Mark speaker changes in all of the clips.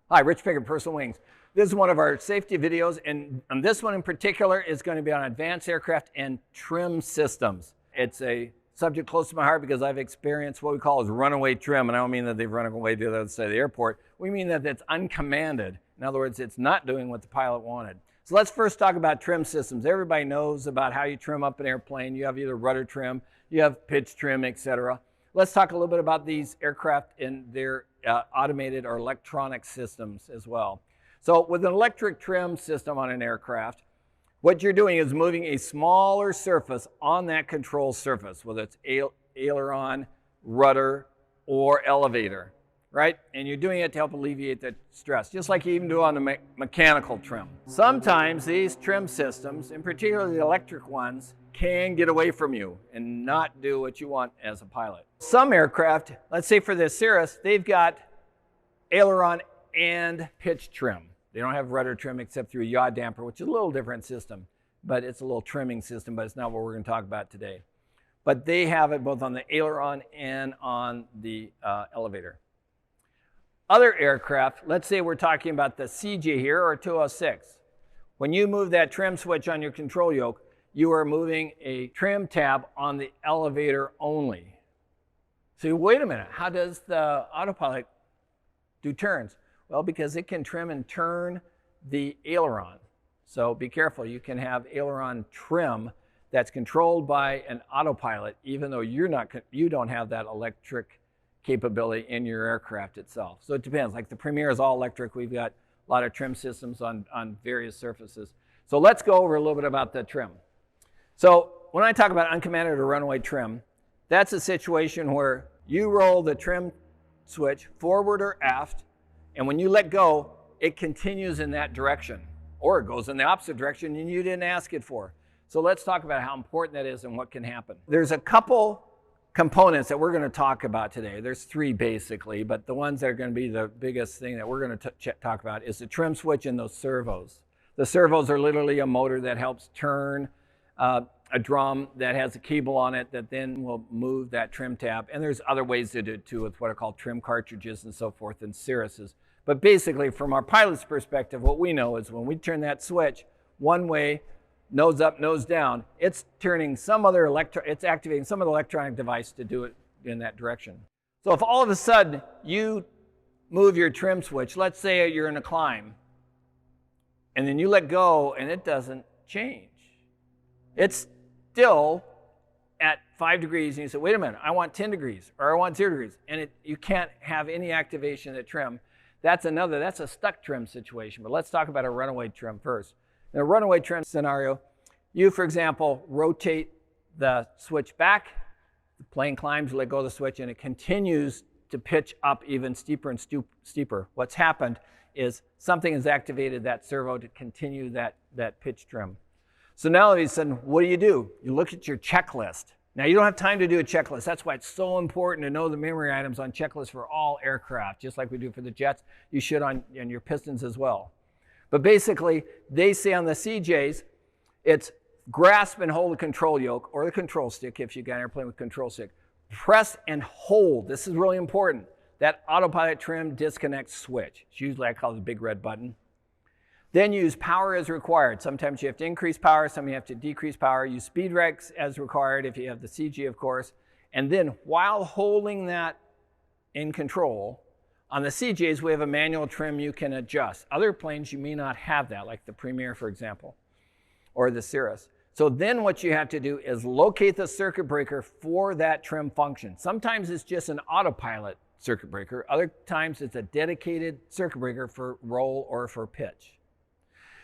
Speaker 1: Hi, Rich Pickett, Personal Wings. This is one of our safety videos, and this one in particular is going to be on advanced aircraft and trim systems. It's a subject close to my heart because I've experienced what we call as runaway trim, and I don't mean that they've run away to the other side of the airport. We mean that it's uncommanded. In other words, it's not doing what the pilot wanted. So let's first talk about trim systems. Everybody knows about how you trim up an airplane. You have either rudder trim, you have pitch trim, etc. Let's talk a little bit about these aircraft and their automated or electronic systems as well. So with an electric trim system on an aircraft, what you're doing is moving a smaller surface on that control surface, whether it's aileron, rudder, or elevator, right? And you're doing it to help alleviate the stress, just like you even do on the mechanical trim. Sometimes these trim systems, in particular the electric ones, can get away from you and not do what you want as a pilot. Some aircraft, let's say for the Cirrus, they've got aileron and pitch trim. They don't have rudder trim except through a yaw damper, which is a little different system, but it's a little trimming system, but it's not what we're going to talk about today. But they have it both on the aileron and on the elevator. Other aircraft, let's say we're talking about the CJ here or 206. When you move that trim switch on your control yoke, you are moving a trim tab on the elevator only. So wait a minute, how does the Autopilot do turns? Well, because it can trim and turn the aileron. So be careful, you can have aileron trim that's controlled by an Autopilot, even though you don't have that electric capability in your aircraft itself. So it depends, like the Premier is all electric. We've got a lot of trim systems on various surfaces. So let's go over a little bit about the trim. So when I talk about uncommanded or runaway trim, that's a situation where you roll the trim switch forward or aft, and when you let go, it continues in that direction, or it goes in the opposite direction and you didn't ask it for. So let's talk about how important that is and what can happen. There's a couple components that we're going to talk about today. There's three basically, but the ones that are going to be the biggest thing that we're going to talk about is the trim switch and those servos. The servos are literally a motor that helps turn a drum that has a cable on it that then will move that trim tab. And there's other ways to do it too with what are called trim cartridges and so forth and Cirruses. But basically from our pilot's perspective, what we know is when we turn that switch one way, nose up, nose down, it's turning it's activating some other electronic device to do it in that direction. So if all of a sudden you move your trim switch, let's say you're in a climb, and then you let go and it doesn't change. It's still at 5 degrees and you say, wait a minute, I want 10 degrees or I want 0 degrees. And you can't have any activation of the trim. That's a stuck trim situation. But let's talk about a runaway trim first. In a runaway trim scenario, you, for example, rotate the switch back, the plane climbs, you let go of the switch, and it continues to pitch up even steeper and steeper. What's happened is something has activated that servo to continue that pitch trim. So now all of a sudden, what do? You look at your checklist. Now you don't have time to do a checklist. That's why it's so important to know the memory items on checklists for all aircraft, just like we do for the jets. You should on your pistons as well. But basically, they say on the CJs, it's grasp and hold the control yoke or the control stick if you've got an airplane with control stick. Press and hold. This is really important. That Autopilot trim disconnect switch. It's usually I call it the big red button. Then use power as required. Sometimes you have to increase power, sometimes you have to decrease power. Use speed regs as required if you have the CG, of course. And then while holding that in control, on the CJs, we have a manual trim you can adjust. Other planes, you may not have that, like the Premier, for example, or the Cirrus. So then what you have to do is locate the circuit breaker for that trim function. Sometimes it's just an Autopilot circuit breaker. Other times it's a dedicated circuit breaker for roll or for pitch.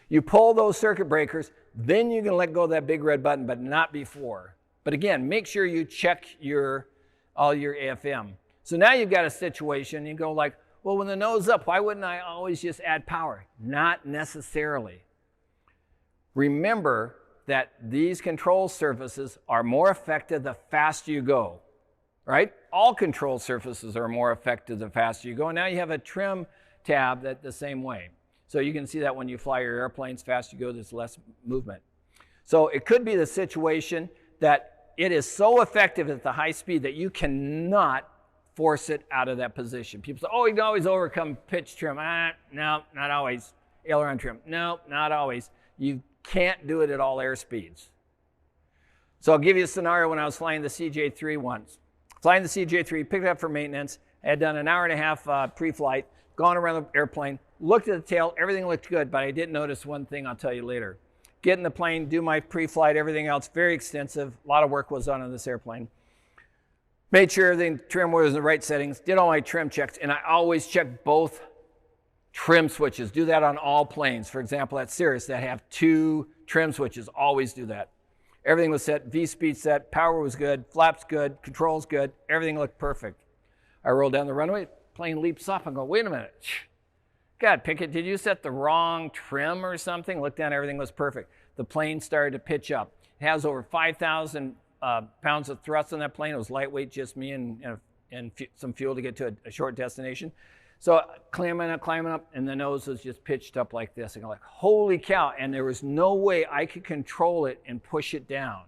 Speaker 1: You pull those circuit breakers, then you can let go of that big red button, but not before. But again, make sure you check all your AFM. So now you've got a situation, you go like, well, when the nose up, why wouldn't I always just add power? Not necessarily. Remember that these control surfaces are more effective the faster you go, right? All control surfaces are more effective the faster you go. And now you have a trim tab that the same way. So you can see that when you fly your airplanes, faster you go, there's less movement. So it could be the situation that it is so effective at the high speed that you cannot force it out of that position. People say, oh, you can always overcome pitch trim. No, not always. Aileron trim. No, not always. You can't do it at all air speeds. So I'll give you a scenario when I was flying the CJ3 once. Flying the CJ3, picked it up for maintenance. I had done an hour and a half pre-flight, gone around the airplane, looked at the tail, everything looked good, but I didn't notice one thing I'll tell you later. Get in the plane, do my pre-flight, everything else, very extensive. A lot of work was done on this airplane. Made sure everything, trim was in the right settings, did all my trim checks, and I always check both trim switches. Do that on all planes. For example, at Cirrus that have 2 trim switches, always do that. Everything was set, V-speed set, power was good, flaps good, controls good, everything looked perfect. I rolled down the runway, plane leaps up, and go, wait a minute. God, Pickett, did you set the wrong trim or something? Looked down, everything was perfect. The plane started to pitch up. It has over 5,000 pounds of thrust on that plane. It was lightweight, just me and some fuel to get to a short destination. So climbing up, and the nose was just pitched up like this. And I'm like, holy cow. And there was no way I could control it and push it down.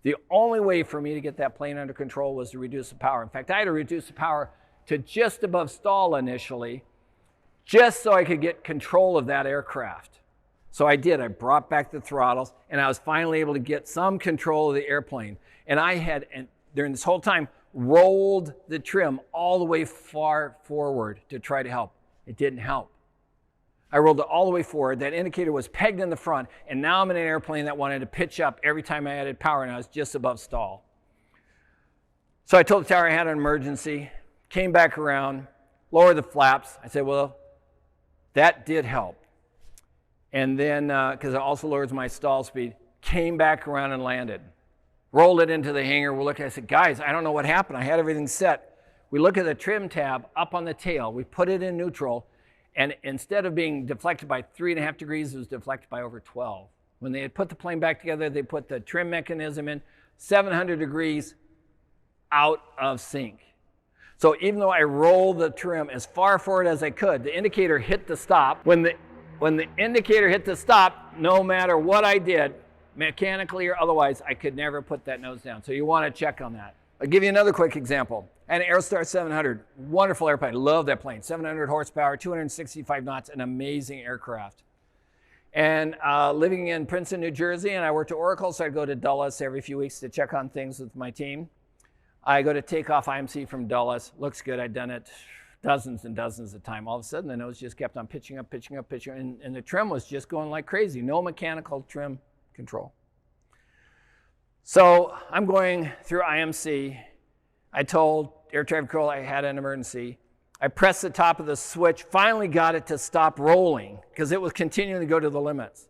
Speaker 1: The only way for me to get that plane under control was to reduce the power. In fact, I had to reduce the power to just above stall initially, just so I could get control of that aircraft. So I did. I brought back the throttles, and I was finally able to get some control of the airplane. And I had, during this whole time, rolled the trim all the way far forward to try to help. It didn't help. I rolled it all the way forward. That indicator was pegged in the front, and now I'm in an airplane that wanted to pitch up every time I added power, and I was just above stall. So I told the tower I had an emergency, came back around, lowered the flaps. I said, well, that did help. And then, because it also lowers my stall speed, came back around and landed. Rolled it into the hangar. We're looking, I said, guys, I don't know what happened. I had everything set. We look at the trim tab up on the tail. We put it in neutral, and instead of being deflected by 3.5 degrees, it was deflected by over 12. When they had put the plane back together, they put the trim mechanism in 700 degrees out of sync. So even though I rolled the trim as far forward as I could, the indicator hit the stop. When the indicator hit the stop, no matter what I did, mechanically or otherwise, I could never put that nose down. So you want to check on that. I'll give you another quick example. I had an Aerostar 700, wonderful airplane, love that plane, 700 horsepower, 265 knots, an amazing aircraft. And living in Princeton, New Jersey, and I worked at Oracle, so I'd go to Dulles every few weeks to check on things with my team. I go to take off IMC from Dulles, looks good, I'd done it dozens and dozens of times. All of a sudden, the nose just kept on pitching up, and the trim was just going like crazy, no mechanical trim control. So I'm going through IMC. I told air traffic control I had an emergency. I pressed the top of the switch, finally got it to stop rolling because it was continuing to go to the limits.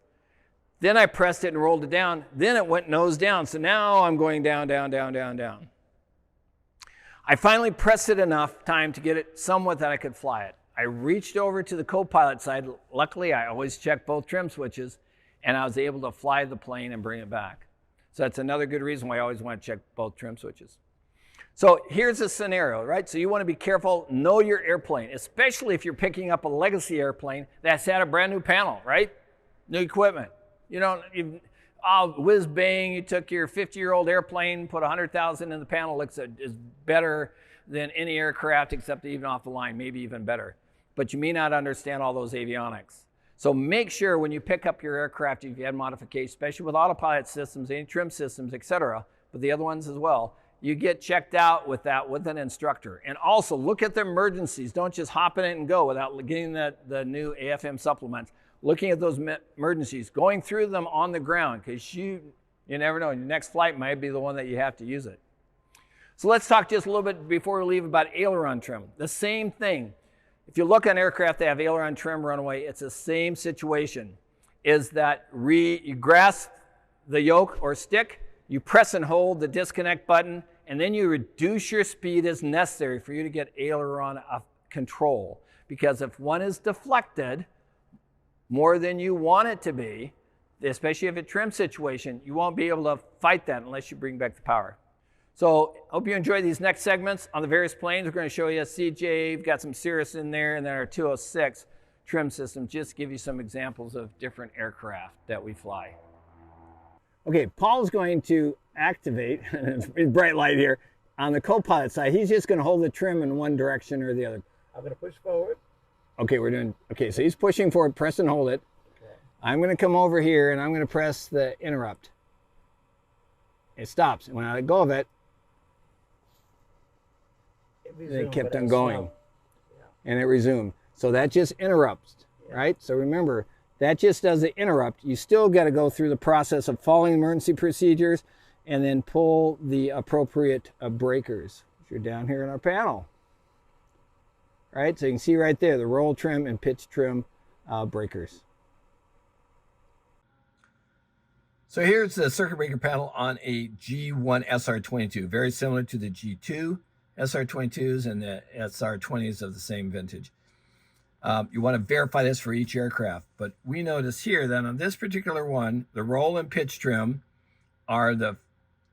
Speaker 1: Then I pressed it and rolled it down. Then it went nose down. So now I'm going down, down, down, down, down. I finally pressed it enough time to get it somewhat that I could fly it. I reached over to the co-pilot side. Luckily, I always check both trim switches, and I was able to fly the plane and bring it back. So that's another good reason why I always want to check both trim switches. So here's a scenario, right? So you want to be careful, know your airplane, especially if you're picking up a legacy airplane that's had a brand new panel, right? New equipment. You don't, whiz bang, you took your 50-year-old airplane, put 100,000 in the panel, looks is better than any aircraft except even off the line, maybe even better. But you may not understand all those avionics. So make sure when you pick up your aircraft, if you had modifications, especially with autopilot systems, any trim systems, etc., but the other ones as well, you get checked out with that with an instructor. And also look at the emergencies. Don't just hop in it and go without getting the new AFM supplements. Looking at those emergencies, going through them on the ground, because you never know. Your next flight might be the one that you have to use it. So let's talk just a little bit before we leave about aileron trim. The same thing. If you look on aircraft that have aileron trim runaway, it's the same situation. Is that you grasp the yoke or stick, you press and hold the disconnect button, and then you reduce your speed as necessary for you to get aileron control. Because if one is deflected more than you want it to be, especially if it's a trim situation, you won't be able to fight that unless you bring back the power. So I hope you enjoy these next segments on the various planes. We're going to show you a CJ, we've got some Cirrus in there, and then our 206 trim system, just to give you some examples of different aircraft that we fly. Okay, Paul's going to activate, bright light here, on the co-pilot side, he's just going to hold the trim in one direction or the other.
Speaker 2: I'm going to push forward.
Speaker 1: Okay, so he's pushing forward, press and hold it. Okay. I'm going to come over here and I'm going to press the interrupt. It stops. And when I let go of it, it kept on going. And it resumed. So that just interrupts, right? So remember, that just does the interrupt. You still got to go through the process of following emergency procedures and then pull the appropriate breakers. You're down here in our panel. Right, so you can see right there the roll trim and pitch trim breakers. So here's the circuit breaker panel on a G1 SR22, very similar to the G2 SR22s and the SR20s of the same vintage. You want to verify this for each aircraft, but we notice here that on this particular one, the roll and pitch trim are the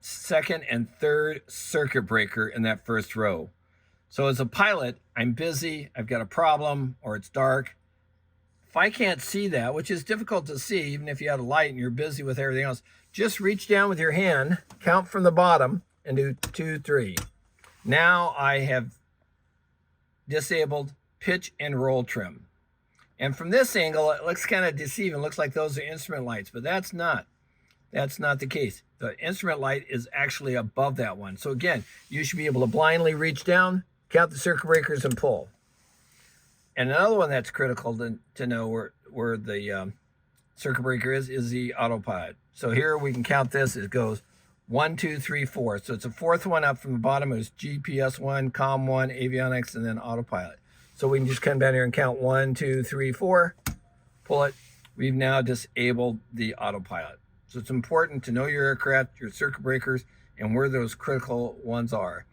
Speaker 1: second and third circuit breaker in that first row. So as a pilot, I'm busy, I've got a problem, or it's dark. If I can't see that, which is difficult to see, even if you have a light and you're busy with everything else, just reach down with your hand, count from the bottom, and do 2, 3. Now I have disabled pitch and roll trim. And from this angle, it looks kind of deceiving. It looks like those are instrument lights, but that's not the case. The instrument light is actually above that one. So again, you should be able to blindly reach down, count the circuit breakers, and pull. And another one that's critical to know where the circuit breaker is the autopilot. So here we can count this. It goes 1, 2, 3, 4. So it's a fourth one up from the bottom. It was GPS 1, COM 1, avionics, and then autopilot. So we can just come down here and count 1, 2, 3, 4, pull it. We've now disabled the autopilot. So it's important to know your aircraft, your circuit breakers, and where those critical ones are.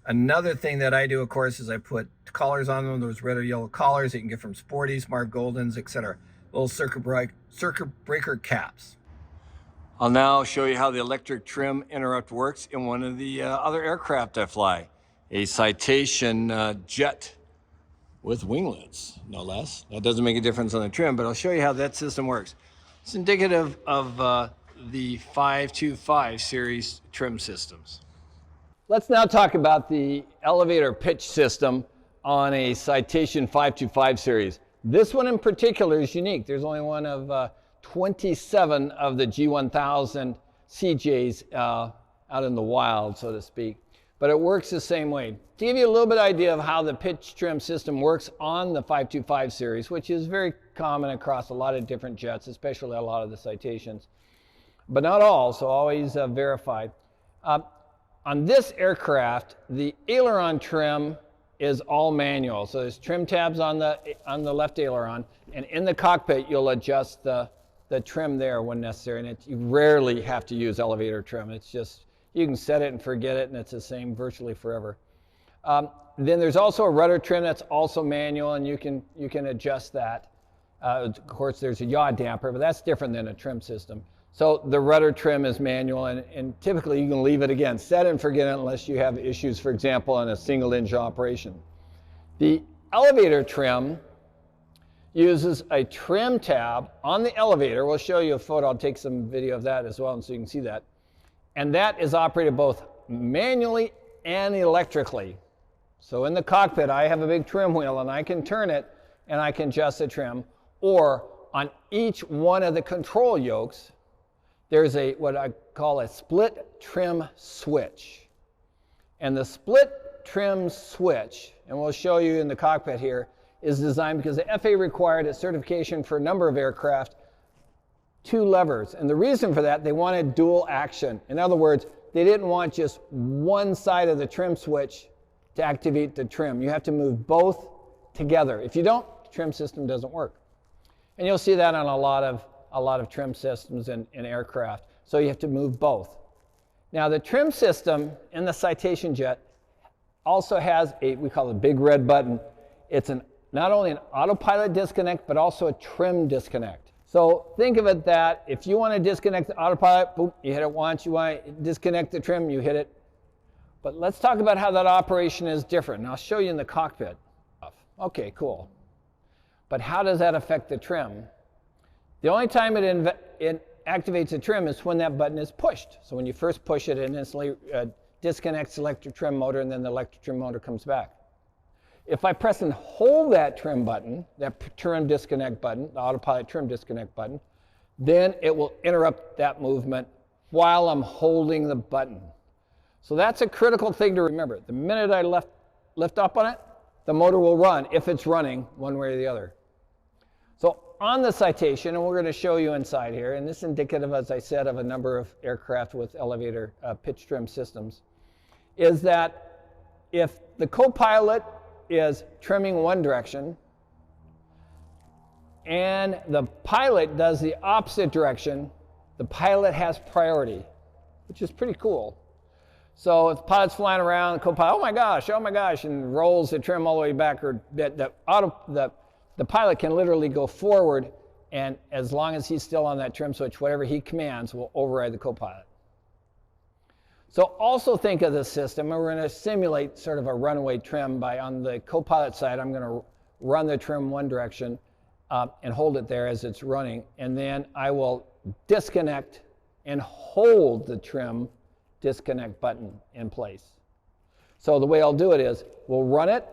Speaker 1: Another thing that I do, of course, is I put collars on them, those red or yellow collars that you can get from Sporty, Smart Goldens, etc. Little circuit breaker caps. I'll now show you how the electric trim interrupt works in one of the other aircraft I fly, a Citation Jet with winglets, no less. That doesn't make a difference on the trim, but I'll show you how that system works. It's indicative of the 525 series trim systems. Let's now talk about the elevator pitch system on a Citation 525 series. This one in particular is unique. There's only one of 27 of the G1000 CJs out in the wild, so to speak. But it works the same way. To give you a little bit of idea of how the pitch trim system works on the 525 series, which is very common across a lot of different jets, especially a lot of the Citations, but not all, so always verified. On this aircraft, the aileron trim is all manual. So there's trim tabs on the left aileron, and in the cockpit, you'll adjust the trim there when necessary, and you rarely have to use elevator trim. It's just, you can set it and forget it, and it's the same virtually forever. Then there's also a rudder trim that's also manual, and you can adjust that. Of course, there's a yaw damper, but that's different than a trim system. So the rudder trim is manual, and typically you can leave it again, set it and forget it unless you have issues, for example, in a single engine operation. The elevator trim uses a trim tab on the elevator. We'll show you a photo. I'll take some video of that as well, and so you can see that. And that is operated both manually and electrically. So in the cockpit, I have a big trim wheel, and I can turn it, and I can adjust the trim. Or on each one of the control yokes, there's what I call a split trim switch. And the split trim switch, and we'll show you in the cockpit here, is designed because the FAA required a certification for a number of aircraft, 2 levers. And the reason for that, they wanted dual action. In other words, they didn't want just one side of the trim switch to activate the trim. You have to move both together. If you don't, the trim system doesn't work. And you'll see that on a lot of trim systems in aircraft. So you have to move both. Now the trim system in the CitationJet also has we call it a big red button. It's not only an autopilot disconnect, but also a trim disconnect. So think of it that if you want to disconnect the autopilot, boom, you hit it once. You want to disconnect the trim, you hit it. But let's talk about how that operation is different. And I'll show you in the cockpit. Okay, cool. But how does that affect the trim? The only time it activates the trim is when that button is pushed. So when you first push it, it instantly disconnects the electric trim motor, and then the electric trim motor comes back. If I press and hold that trim button, that trim disconnect button, the autopilot trim disconnect button, then it will interrupt that movement while I'm holding the button. So that's a critical thing to remember. The minute I lift up on it, the motor will run if it's running one way or the other. So on the Citation, and we're going to show you inside here, and this is indicative, as I said, of a number of aircraft with elevator pitch trim systems, is that if the co-pilot is trimming one direction and the pilot does the opposite direction, the pilot has priority, which is pretty cool. So if the pilot's flying around, the co-pilot, oh my gosh, and rolls the trim all the way back, or the pilot can literally go forward, and as long as he's still on that trim switch, whatever he commands will override the co-pilot. So also think of this system, and we're going to simulate sort of a runaway trim by, on the co-pilot side, I'm going to run the trim one direction and hold it there as it's running, and then I will disconnect and hold the trim disconnect button in place. So the way I'll do it is, we'll run it,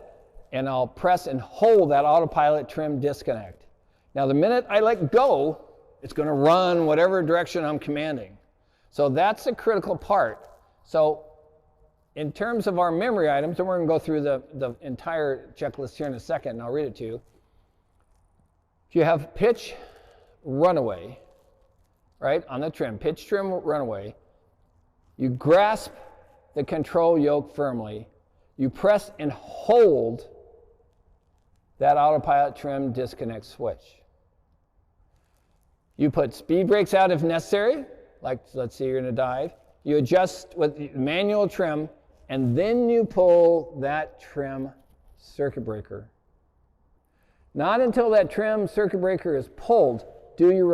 Speaker 1: and I'll press and hold that autopilot trim disconnect. Now the minute I let go, it's going to run whatever direction I'm commanding. So that's a critical part. So in terms of our memory items, and we're going to go through the entire checklist here in a second, and I'll read it to you. If you have pitch, runaway, right, on the trim, pitch, trim, runaway, you grasp the control yoke firmly, you press and hold that autopilot trim disconnect switch. You put speed brakes out if necessary, like let's say you're in a dive. You adjust with manual trim, and then you pull that trim circuit breaker. Not until that trim circuit breaker is pulled do you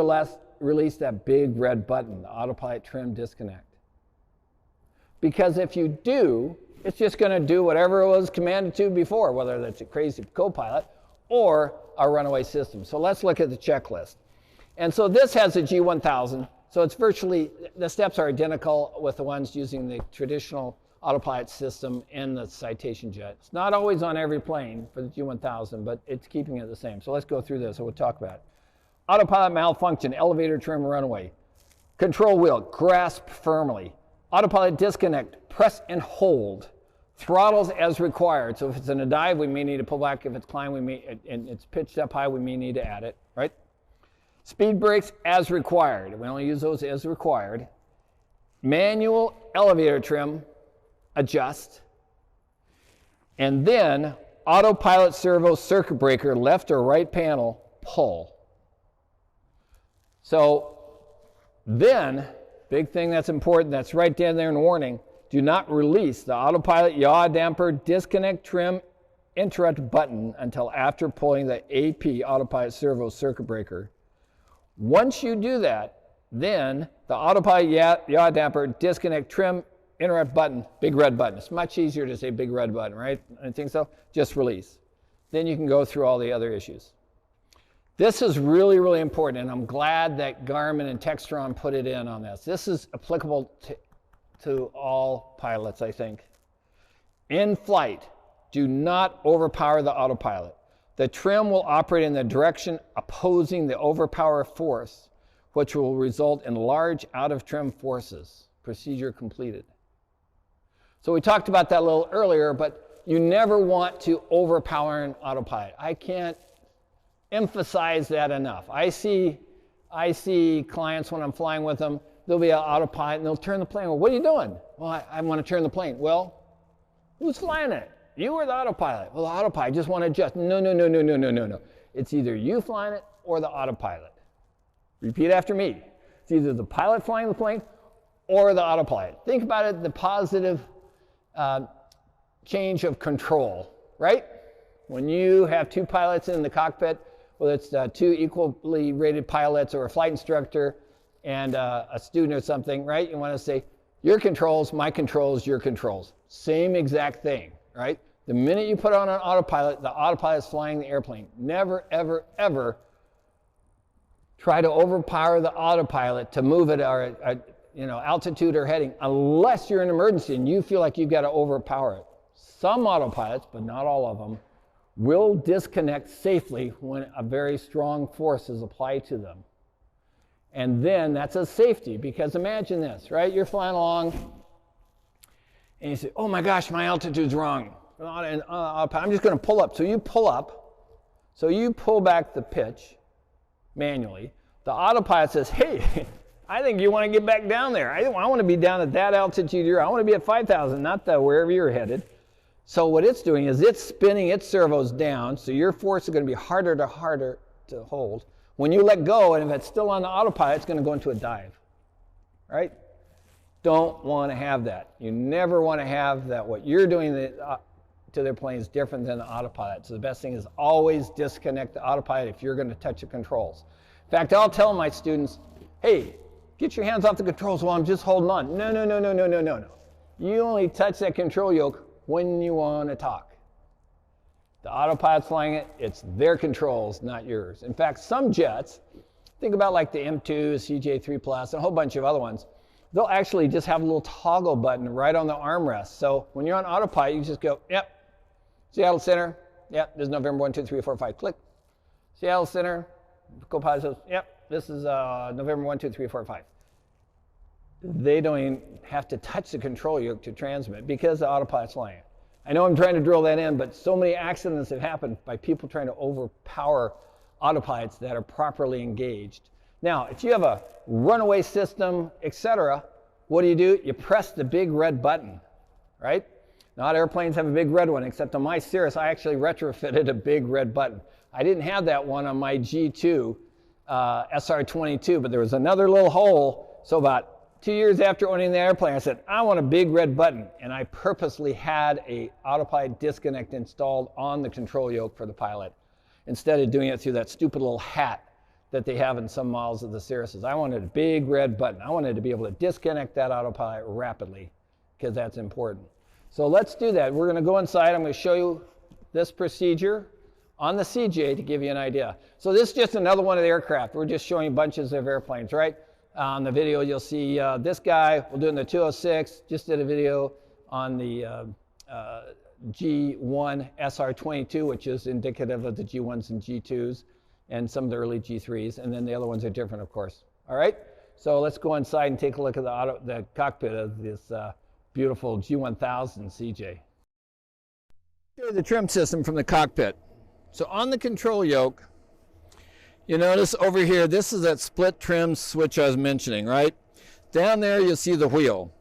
Speaker 1: release that big red button, the autopilot trim disconnect. Because if you do, it's just going to do whatever it was commanded to before, whether that's a crazy co-pilot or a runaway system. So let's look at the checklist. And so this has a G1000. So it's virtually, the steps are identical with the ones using the traditional autopilot system in the CitationJet. It's not always on every plane for the G1000, but it's keeping it the same. So let's go through this and we'll talk about it. Autopilot malfunction, elevator trim runaway. Control wheel, grasp firmly. Autopilot disconnect, press and hold. Throttles as required. So if it's in a dive, we may need to pull back. If it's climb, and it's pitched up high, we may need to add it, right? Speed brakes as required. We only use those as required. Manual elevator trim, adjust. And then autopilot servo circuit breaker, left or right panel, pull. So then, big thing that's important, that's right down there in the warning, do not release the autopilot yaw damper disconnect trim interrupt button until after pulling the AP autopilot servo circuit breaker. Once you do that, then the autopilot yaw damper disconnect trim interrupt button, big red button. It's much easier to say big red button, right? I think so. Just release. Then you can go through all the other issues. This is really, really important, and I'm glad that Garmin and Textron put it in on this. This is applicable to all pilots, I think. In flight, do not overpower the autopilot. The trim will operate in the direction opposing the overpower force, which will result in large out-of-trim forces. Procedure completed. So we talked about that a little earlier, but you never want to overpower an autopilot. I can't emphasize that enough. I see clients when I'm flying with them, there'll be an autopilot and they'll turn the plane. Well, what are you doing? Well, I want to turn the plane. Well, who's flying it? You or the autopilot? Well, the autopilot, just want to adjust. No. It's either you flying it or the autopilot. Repeat after me. It's either the pilot flying the plane or the autopilot. Think about it, the positive change of control, right? When you have two pilots in the cockpit, whether it's two equally rated pilots or a flight instructor and a student or something, right? You want to say, your controls, my controls, your controls. Same exact thing, right? The minute you put on an autopilot, the autopilot is flying the airplane. Never, ever, ever try to overpower the autopilot to move it or altitude or heading, unless you're in an emergency and you feel like you've got to overpower it. Some autopilots, but not all of them, will disconnect safely when a very strong force is applied to them. And then that's a safety, because imagine this, right? You're flying along and you say, oh my gosh, my altitude's wrong. I'm just going to pull up. So you pull up. So you pull back the pitch manually. The autopilot says, hey, I think you want to get back down there. I want to be down at that altitude here. I want to be at 5,000, not wherever you're headed. So what it's doing is it's spinning its servos down, so your force is going to be harder to hold. When you let go, and if it's still on the autopilot, it's going to go into a dive, right? Don't want to have that. You never want to have that. What you're doing to their plane is different than the autopilot. So the best thing is always disconnect the autopilot if you're going to touch the controls. In fact, I'll tell my students, hey, get your hands off the controls while I'm just holding on. No. You only touch that control yoke when you want to talk. The autopilot's flying it, it's their controls, not yours. In fact, some jets, think about like the M2, CJ3+, and a whole bunch of other ones, they'll actually just have a little toggle button right on the armrest. So when you're on autopilot, you just go, yep, Seattle Center, yep, this is November 1, 2, 3, 4, 5, click. Seattle Center, co-pilot says, yep, this is November 1, 2, 3, 4, 5. They don't even have to touch the control yoke to transmit because the autopilot's flying it. I know I'm trying to drill that in, but so many accidents have happened by people trying to overpower autopilots that are properly engaged. Now, if you have a runaway system, etc., what do? You press the big red button, right? Not airplanes have a big red one, except on my Cirrus, I actually retrofitted a big red button. I didn't have that one on my G2 SR22, but there was another little hole. So about 2 years after owning the airplane, I said, I want a big red button. And I purposely had a autopilot disconnect installed on the control yoke for the pilot, instead of doing it through that stupid little hat that they have in some models of the Cirruses. I wanted a big red button. I wanted to be able to disconnect that autopilot rapidly, because that's important. So let's do that. We're going to go inside. I'm going to show you this procedure on the CJ to give you an idea. So this is just another one of the aircraft. We're just showing bunches of airplanes, right? On the video, you'll see this guy. We'll do it in the 206. Just did a video on the G1 SR22, which is indicative of the G1s and G2s and some of the early G3s. And then the other ones are different, of course. All right? So let's go inside and take a look at the cockpit of this beautiful G1000 CJ. Here's the trim system from the cockpit. So on the control yoke, you notice over here, this is that split trim switch I was mentioning, right? Down there, you'll see the wheel.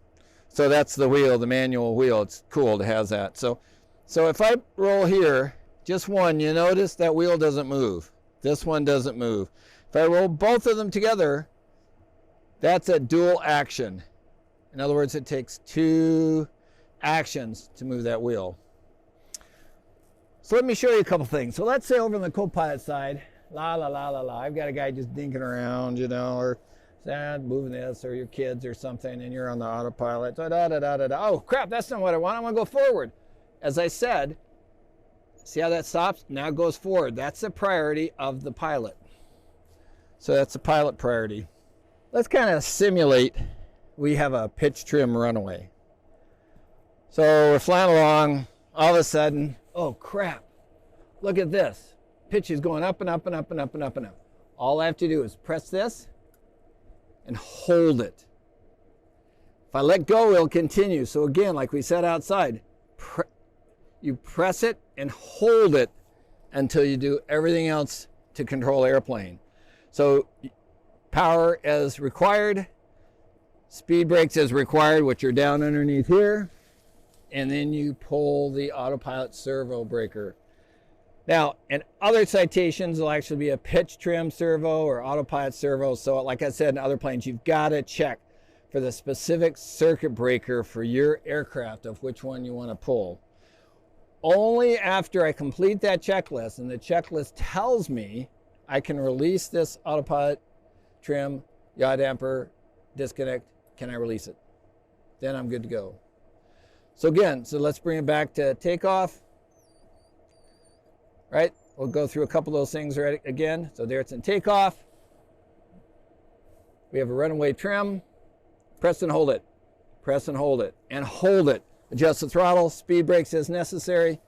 Speaker 1: So that's the wheel, the manual wheel. It's cool to have that. So if I roll here, just one, you notice that wheel doesn't move. This one doesn't move. If I roll both of them together, that's a dual action. In other words, it takes two actions to move that wheel. So let me show you a couple things. So let's say over on the co-pilot side, I've got a guy just dinking around, or moving this, or your kids or something, and you're on the autopilot. Oh, crap, that's not what I want. I want to go forward. As I said, see how that stops? Now it goes forward. That's the priority of the pilot. So that's the pilot priority. Let's kind of simulate we have a pitch trim runaway. So we're flying along. All of a sudden, oh, crap, look at this. Pitch is going up and up and up and up and up and up. All I have to do is press this and hold it. If I let go, it'll continue. So again, like we said outside, you press it and hold it until you do everything else to control airplane. So power as required, speed brakes as required, which are down underneath here, and then you pull the autopilot servo breaker. Now, in other citations, there'll actually be a pitch trim servo or autopilot servo. So like I said, in other planes, you've got to check for the specific circuit breaker for your aircraft of which one you want to pull. Only after I complete that checklist, and the checklist tells me I can release this autopilot trim, yaw damper, disconnect, can I release it? Then I'm good to go. So again, let's bring it back to takeoff. Right? We'll go through a couple of those things right again. So there it's in takeoff. We have a runaway trim. Press and hold it. Press and hold it. And hold it. Adjust the throttle, speed brakes as necessary,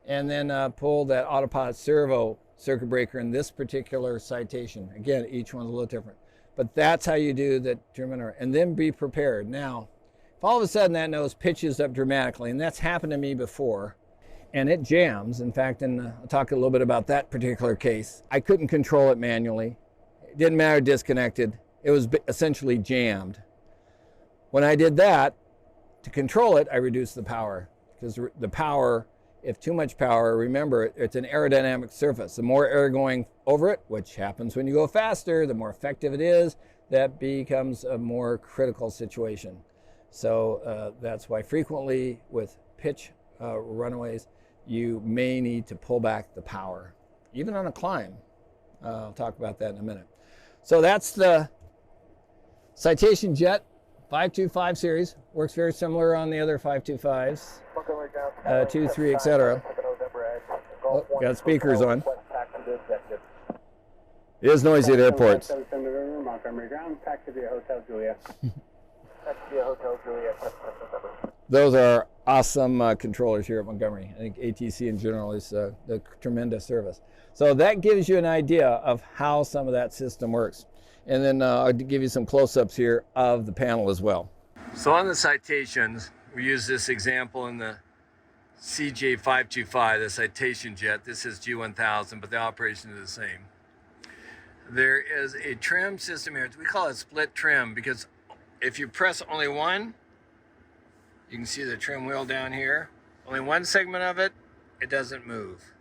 Speaker 1: and then pull that Autopilot servo circuit breaker in this particular Citation. Again, each one's a little different. But that's how you do the trim and then be prepared. Now, if all of a sudden that nose pitches up dramatically, and that's happened to me before, and it jams. In fact, I'll talk a little bit about that particular case. I couldn't control it manually. It didn't matter, disconnected. It was essentially jammed. When I did that, to control it, I reduced the power. Because the power, if too much power, remember, it's an aerodynamic surface. The more air going over it, which happens when you go faster, the more effective it is. That becomes a more critical situation. So that's why frequently with pitch runaways, you may need to pull back the power, even on a climb. I'll talk about that in a minute. So that's the CitationJet 525 series. Works very similar on the other 525s, 2, 3, etc. Oh, got speakers on. It is noisy at airports. Those are awesome controllers here at Montgomery. I think ATC in general is a tremendous service. So that gives you an idea of how some of that system works. And then I'll give you some close-ups here of the panel as well. So on the Citations, we use this example in the CJ525, the CitationJet. This is G1000, but the operation is the same. There is a trim system here. We call it split trim because if you press only one, you can see the trim wheel down here. Only one segment of it, it doesn't move.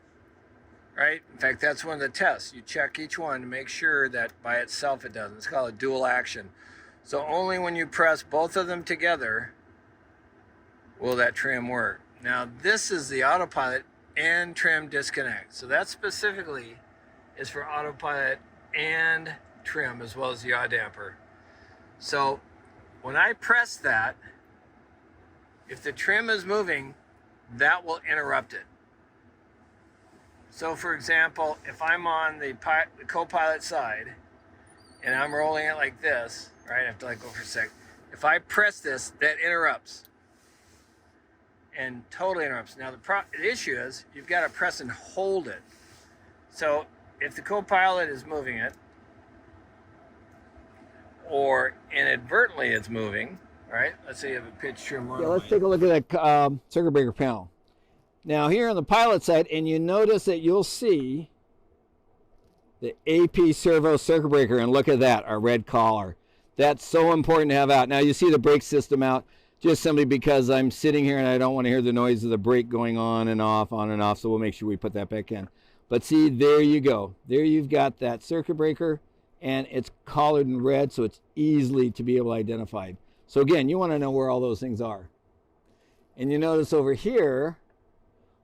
Speaker 1: Right? In fact, that's one of the tests. You check each one to make sure that by itself it doesn't. It's called a dual action. So only when you press both of them together will that trim work. Now this is the Autopilot and trim disconnect. So that specifically is for Autopilot and trim as well as the yaw damper. So when I press that, if the trim is moving, that will interrupt it. So for example, if I'm on the co-pilot side and I'm rolling it like this, right, I have to go for a sec. If I press this, that interrupts and totally interrupts. Now the issue is you've got to press and hold it. So if the co-pilot is moving it or inadvertently it's moving, right, let's say you have a pitch trim runaway. Yeah, let's take a look at that circuit breaker panel. Now here on the pilot side, and you notice that you'll see the AP servo circuit breaker, and look at that, our red collar. That's so important to have out. Now you see the brake system out just simply because I'm sitting here and I don't want to hear the noise of the brake going on and off, so we'll make sure we put that back in. But see, there you go. There you've got that circuit breaker, and it's collared in red, so it's easily to be able to identify. So again, you want to know where all those things are. And you notice over here,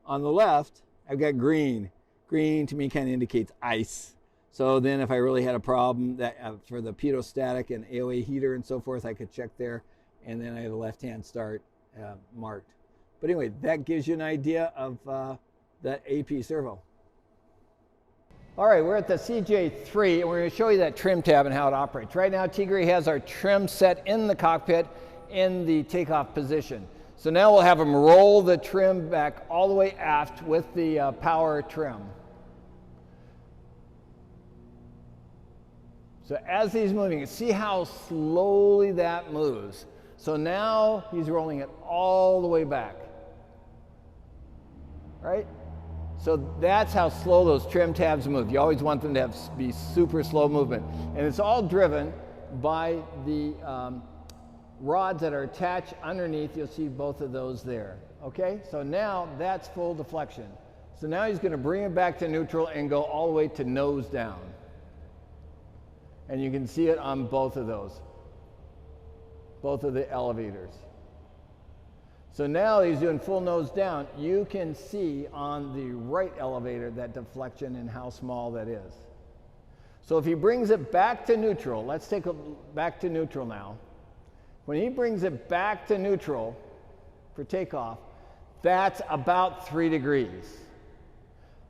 Speaker 1: on the left, I've got green. Green to me kind of indicates ice. So then if I really had a problem that for the pitot-static and AOA heater and so forth, I could check there, and then I have the left-hand start marked. But anyway, that gives you an idea of that AP servo. All right, we're at the CJ3, and we're going to show you that trim tab and how it operates. Right now, Tigray has our trim set in the cockpit in the takeoff position. So now we'll have them roll the trim back all the way aft with the power trim. So as he's moving, see how slowly that moves. So now he's rolling it all the way back. Right? So that's how slow those trim tabs move. You always want them to be super slow movement. And it's all driven by the rods that are attached underneath. You'll see both of those there. Okay, so now that's full deflection. So now he's going to bring it back to neutral and go all the way to nose down. And you can see it on both of those, both of the elevators. So now he's doing full nose down. You can see on the right elevator that deflection and how small that is. So if he brings it back to neutral, let's take it back to neutral now. When he brings it back to neutral for takeoff, that's about 3 degrees.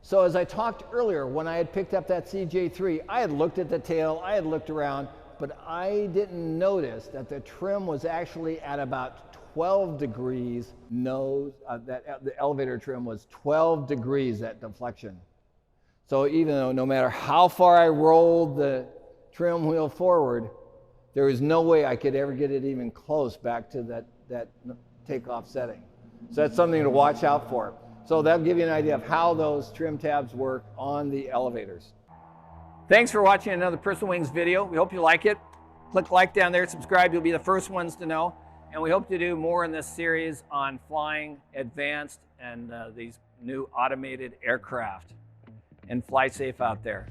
Speaker 1: So as I talked earlier, when I had picked up that CJ3, I had looked at the tail, I had looked around, but I didn't notice that the trim was actually at about 12 degrees nose, the elevator trim was 12 degrees at deflection. So even though no matter how far I rolled the trim wheel forward, there was no way I could ever get it even close back to that takeoff setting. So that's something to watch out for. So that'll give you an idea of how those trim tabs work on the elevators. Thanks for watching another Personal Wings video. We hope you like it. Click like down there, subscribe, you'll be the first ones to know. And we hope to do more in this series on flying advanced and these new automated aircraft. And fly safe out there.